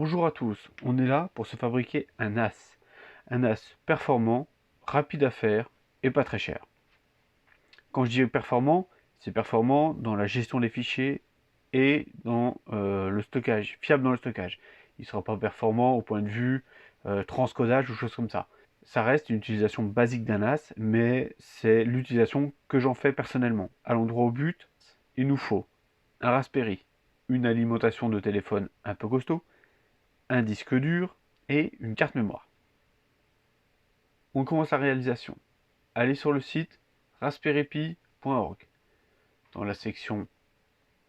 Bonjour à tous, on est là pour se fabriquer un NAS. Un NAS performant, rapide à faire et pas très cher. Quand je dis performant, c'est performant dans la gestion des fichiers et dans le stockage, fiable dans le stockage. Il ne sera pas performant au point de vue transcodage ou choses comme ça. Ça reste une utilisation basique d'un NAS, mais c'est l'utilisation que j'en fais personnellement. Allons droit au but, il nous faut un Raspberry, une alimentation de téléphone un peu costaud, un disque dur et une carte mémoire. On commence la réalisation. Allez sur le site raspberrypi.org. Dans la section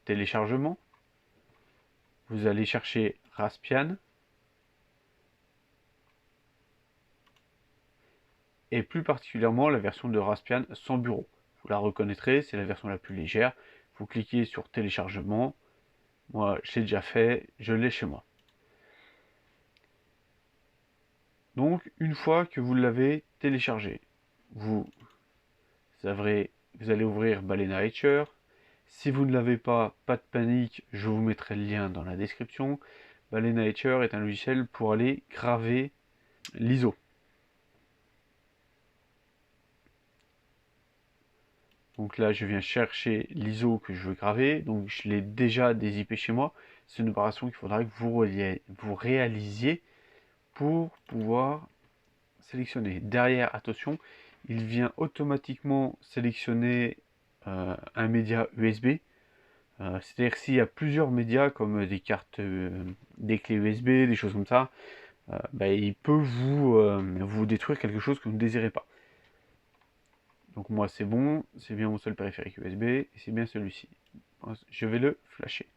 téléchargement, vous allez chercher Raspbian et plus particulièrement la version de Raspbian sans bureau. Vous la reconnaîtrez, c'est la version la plus légère. Vous cliquez sur téléchargement. Moi, je l'ai déjà fait, je l'ai chez moi. Donc, une fois que vous l'avez téléchargé, vous allez ouvrir Balena Etcher. Si vous ne l'avez pas de panique, je vous mettrai le lien dans la description. Balena Etcher est un logiciel pour aller graver l'ISO. Donc là, je viens chercher l'ISO que je veux graver. Donc je l'ai déjà dézippé chez moi. C'est une opération qu'il faudra que vous réalisiez pour pouvoir sélectionner. Derrière, attention, il vient automatiquement sélectionner un média USB. C'est-à-dire que s'il y a plusieurs médias comme des cartes, des clés USB, des choses comme ça, il peut vous détruire quelque chose que vous ne désirez pas. Donc moi c'est bon, c'est bien mon seul périphérique USB, et c'est bien celui-ci. Je vais le flasher.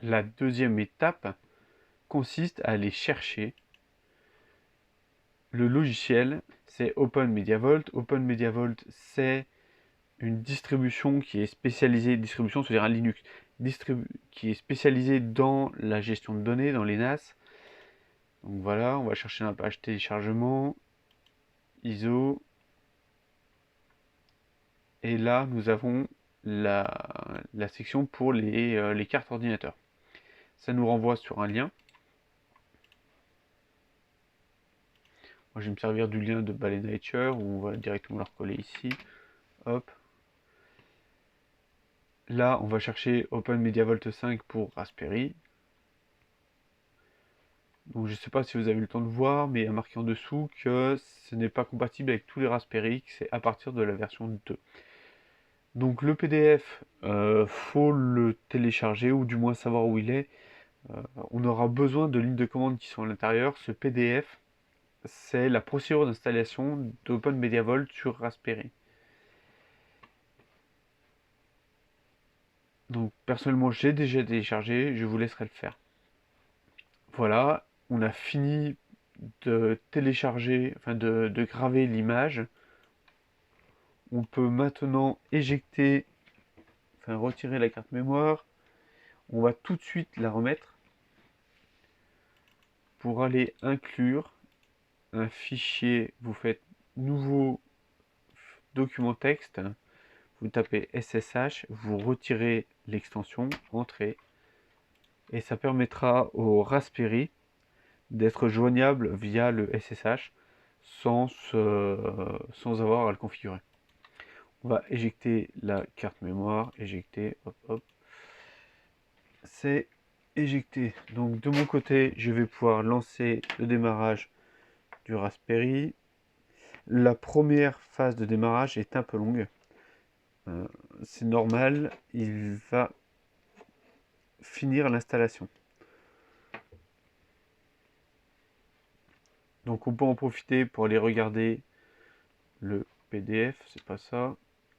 La deuxième étape consiste à aller chercher le logiciel, c'est OpenMediaVault. OpenMediaVault, c'est une distribution qui est spécialisée, distribution, c'est-à-dire un Linux, qui est spécialisée dans la gestion de données, dans les NAS. Donc voilà, on va chercher la page téléchargement, ISO, et là nous avons la section pour les cartes ordinateurs. Ça nous renvoie sur un lien. Moi je vais me servir du lien de Balena Etcher, où on va directement le recoller ici. Hop. Là, on va chercher OpenMediaVault 5 pour Raspberry. Donc je ne sais pas si vous avez eu le temps de voir, mais il y a marqué en dessous que ce n'est pas compatible avec tous les Raspberry, que c'est à partir de la version 2. Donc le PDF, faut le télécharger, ou du moins savoir où il est. On aura besoin de lignes de commande qui sont à l'intérieur. Ce PDF, c'est la procédure d'installation d'OpenMediaVault sur Raspberry. Donc personnellement, j'ai déjà téléchargé, je vous laisserai le faire. Voilà, on a fini de télécharger, enfin de graver l'image. On peut maintenant éjecter, enfin retirer la carte mémoire. On va tout de suite la remettre pour aller inclure un fichier. Vous faites nouveau document texte, vous tapez SSH, vous retirez l'extension, entrée, et ça permettra au Raspberry d'être joignable via le SSH sans avoir à le configurer. On va éjecter la carte mémoire, éjecter, hop hop. C'est éjecté. Donc de mon côté, je vais pouvoir lancer le démarrage du Raspberry. La première phase de démarrage est un peu longue. C'est normal, il va finir l'installation. Donc on peut en profiter pour aller regarder le PDF, c'est pas ça,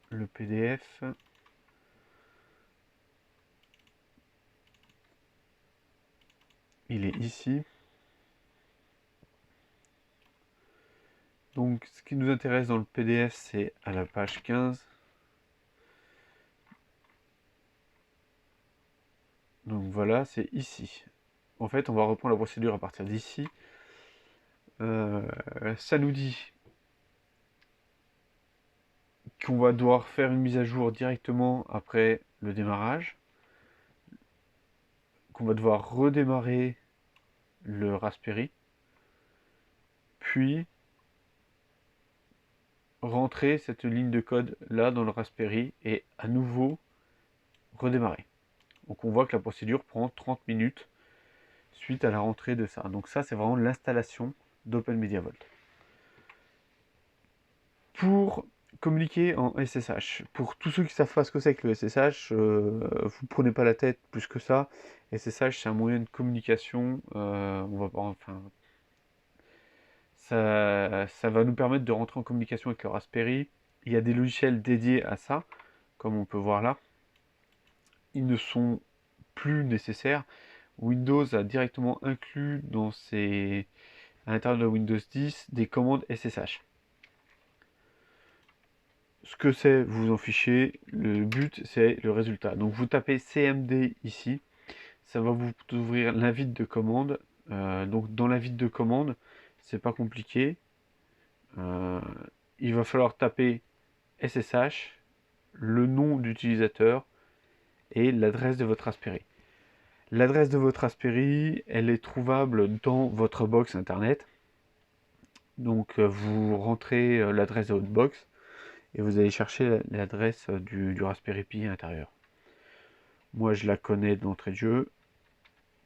le PDF. Il est ici. Donc ce qui nous intéresse dans le PDF, c'est à la page 15. Donc voilà, c'est ici. En fait, on va reprendre la procédure à partir d'ici. Ça nous dit qu'on va devoir faire une mise à jour directement après le démarrage. qu'on va devoir redémarrer le Raspberry, puis rentrer cette ligne de code là dans le Raspberry et à nouveau redémarrer. Donc on voit que la procédure prend 30 minutes suite à la rentrée de ça. Donc ça, c'est vraiment l'installation d'OpenMediaVault. Pour communiquer en SSH, pour tous ceux qui ne savent pas ce que c'est que le SSH, vous prenez pas la tête plus que ça. SSH, c'est un moyen de communication. On va pas, enfin, ça va nous permettre de rentrer en communication avec le Raspberry. Il y a des logiciels dédiés à ça, comme on peut voir là. Ils ne sont plus nécessaires. Windows a directement inclus dans à l'intérieur de Windows 10 des commandes SSH. Ce que c'est, vous vous en fichez. Le but, c'est le résultat. Donc vous tapez CMD ici. Ça va vous ouvrir l'invite de commande. Donc dans l'invite de commande, c'est pas compliqué. Il va falloir taper SSH, le nom d'utilisateur et l'adresse de votre Raspberry. L'adresse de votre Raspberry, elle est trouvable dans votre box internet. Donc vous rentrez l'adresse de votre box et vous allez chercher l'adresse du Raspberry Pi à l'intérieur. Moi je la connais d'entrée de jeu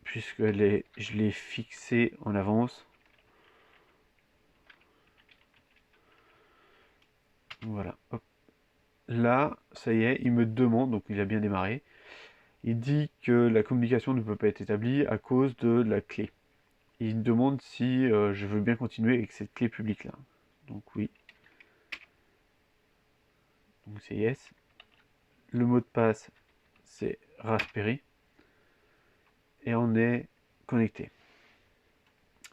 puisque je l'ai fixée en avance. Voilà, hop. Là, ça y est, il me demande, donc il a bien démarré, il dit que la communication ne peut pas être établie à cause de la clé. Il me demande si je veux bien continuer avec cette clé publique là. Donc oui. Donc c'est yes. Le mot de passe, c'est Raspberry. Et on est connecté.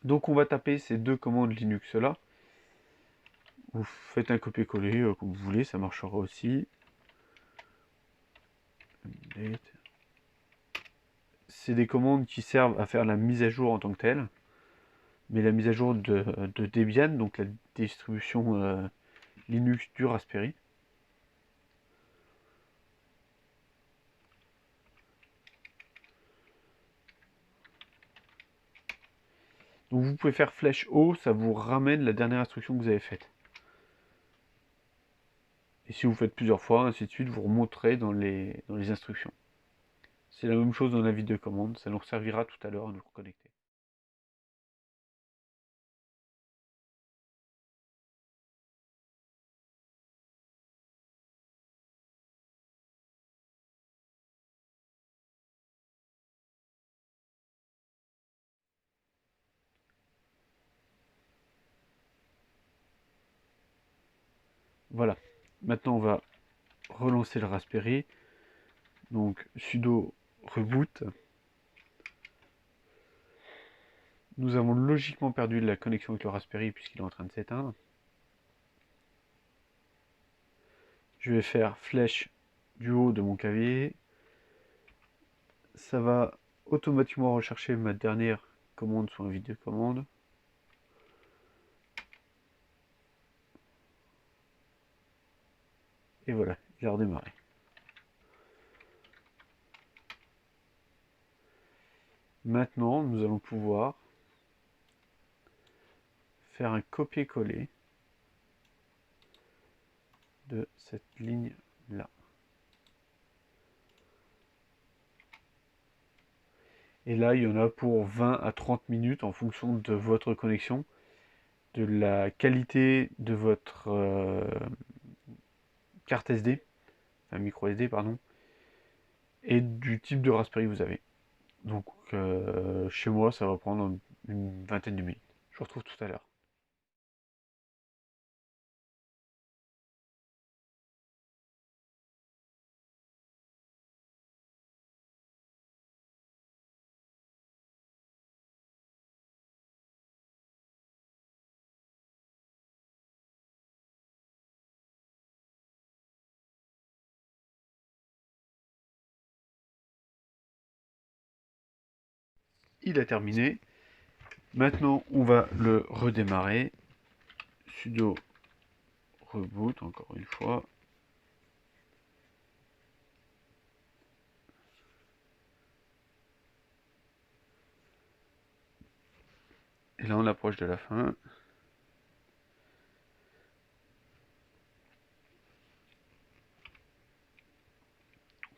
Donc on va taper ces deux commandes Linux là. Vous faites un copier-coller comme vous voulez, ça marchera aussi. C'est des commandes qui servent à faire la mise à jour en tant que telle. Mais la mise à jour de Debian, donc la distribution Linux du Raspberry. Donc vous pouvez faire flèche haut, ça vous ramène la dernière instruction que vous avez faite. Et si vous faites plusieurs fois, ainsi de suite, vous remonterez dans les instructions. C'est la même chose dans la vie de commande, ça nous servira tout à l'heure à nous reconnecter. Voilà. Maintenant on va relancer le Raspberry. Donc sudo reboot. Nous avons logiquement perdu la connexion avec le Raspberry puisqu'il est en train de s'éteindre. Je vais faire flèche du haut de mon clavier. Ça va automatiquement rechercher ma dernière commande sur un vide de commande. Et voilà, il a redémarré. Maintenant, nous allons pouvoir faire un copier-coller de cette ligne-là. Et là, il y en a pour 20 à 30 minutes en fonction de votre connexion, de la qualité de votre carte SD, enfin micro SD, pardon, et du type de Raspberry que vous avez. Donc, chez moi, ça va prendre une vingtaine de minutes. Je vous retrouve tout à l'heure. Il a terminé. Maintenant, on va le redémarrer. Sudo reboot, encore une fois. Et là on approche de la fin.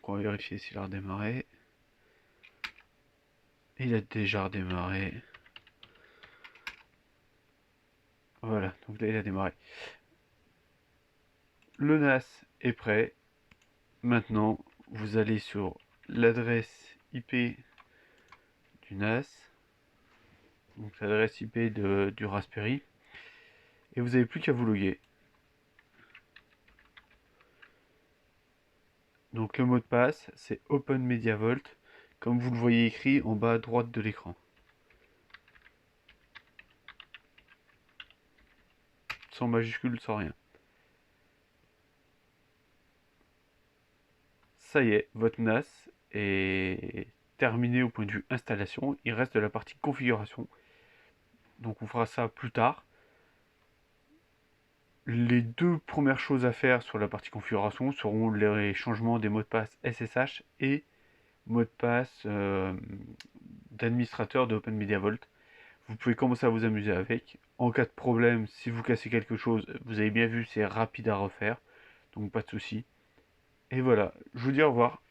On va vérifier s'il a redémarré. Il a déjà redémarré. Voilà, donc là il a démarré. Le NAS est prêt. Maintenant, vous allez sur l'adresse IP du NAS, donc l'adresse IP du Raspberry, et vous n'avez plus qu'à vous loguer. Donc le mot de passe, c'est OpenMediaVault, comme vous le voyez écrit en bas à droite de l'écran. Sans majuscule, sans rien. Ça y est, votre NAS est terminé au point de vue installation. Il reste de la partie configuration. Donc on fera ça plus tard. Les deux premières choses à faire sur la partie configuration seront les changements des mots de passe SSH et mot de passe d'administrateur de OpenMediaVault. Vous pouvez commencer à vous amuser avec. En cas de problème, si vous cassez quelque chose, vous avez bien vu, c'est rapide à refaire. Donc pas de souci. Et voilà, je vous dis au revoir.